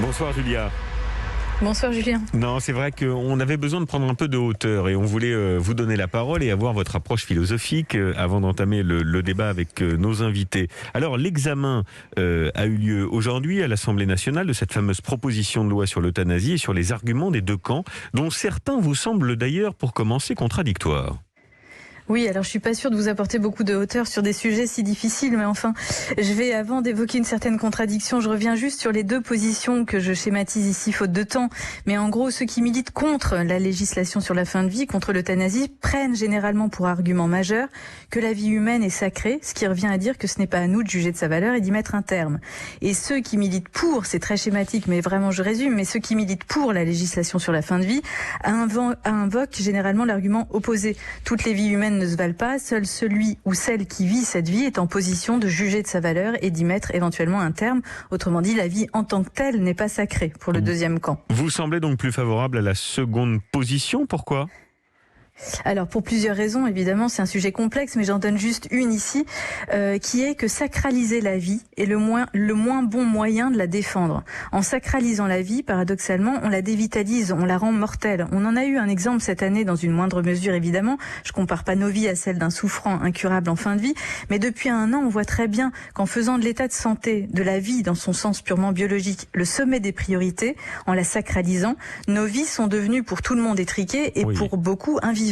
Bonsoir Julia. Bonsoir Julien. Non, c'est vrai qu'on avait besoin de prendre un peu de hauteur et on voulait vous donner la parole et avoir votre approche philosophique avant d'entamer le débat avec nos invités. Alors, l'examen a eu lieu aujourd'hui à l'Assemblée nationale de cette fameuse proposition de loi sur l'euthanasie et sur les arguments des deux camps, dont certains vous semblent d'ailleurs, pour commencer, contradictoires. Oui, alors je suis pas sûre de vous apporter beaucoup de hauteur sur des sujets si difficiles, mais enfin, je vais, avant d'évoquer une certaine contradiction, je reviens juste sur les deux positions que je schématise ici faute de temps. Mais en gros, ceux qui militent contre la législation sur la fin de vie, contre l'euthanasie, prennent généralement pour argument majeur que la vie humaine est sacrée, ce qui revient à dire que ce n'est pas à nous de juger de sa valeur et d'y mettre un terme. Et ceux qui militent pour, c'est très schématique, mais vraiment je résume, mais ceux qui militent pour la législation sur la fin de vie invoquent généralement l'argument opposé. Toutes les vies humaines ne se valent pas, seul celui ou celle qui vit cette vie est en position de juger de sa valeur et d'y mettre éventuellement un terme. Autrement dit, la vie en tant que telle n'est pas sacrée pour le deuxième camp. Vous semblez donc plus favorable à la seconde position, pourquoi ? Alors pour plusieurs raisons, évidemment, c'est un sujet complexe, mais j'en donne juste une ici, qui est que sacraliser la vie est le moins bon moyen de la défendre. En sacralisant la vie, paradoxalement, on la dévitalise, on la rend mortelle. On en a eu un exemple cette année dans une moindre mesure, évidemment. Je compare pas nos vies à celles d'un souffrant incurable en fin de vie, mais depuis un an, on voit très bien qu'en faisant de l'état de santé, de la vie dans son sens purement biologique, le sommet des priorités, en la sacralisant, nos vies sont devenues pour tout le monde étriquées et pour beaucoup invivables.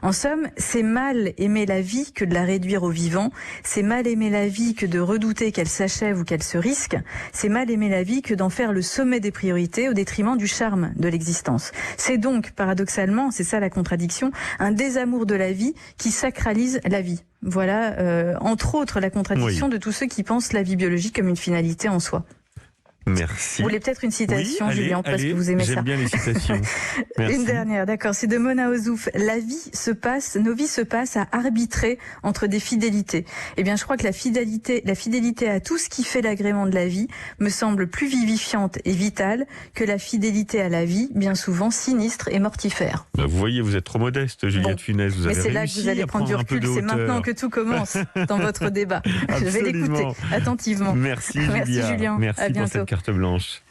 En somme, c'est mal aimer la vie que de la réduire au vivant, c'est mal aimer la vie que de redouter qu'elle s'achève ou qu'elle se risque, c'est mal aimer la vie que d'en faire le sommet des priorités au détriment du charme de l'existence. C'est donc, paradoxalement, c'est ça la contradiction, un désamour de la vie qui sacralise la vie. Voilà, entre autres, la contradiction de tous ceux qui pensent la vie biologique comme une finalité en soi. Merci. Vous voulez peut-être une citation, oui, Julien, parce que vous aimez ça. J'aime bien les citations. Merci. Une dernière, d'accord. C'est de Mona Ozouf. Nos vies se passent à arbitrer entre des fidélités. Eh bien, je crois que la fidélité à tout ce qui fait l'agrément de la vie me semble plus vivifiante et vitale que la fidélité à la vie, bien souvent sinistre et mortifère. Bah, vous voyez, vous êtes trop modeste, Juliette Funès. Vous avez mais c'est là que vous allez prendre du recul. C'est maintenant que tout commence dans votre débat. Je vais l'écouter attentivement. Merci Julien. Merci à pour bientôt. cette carte blanche.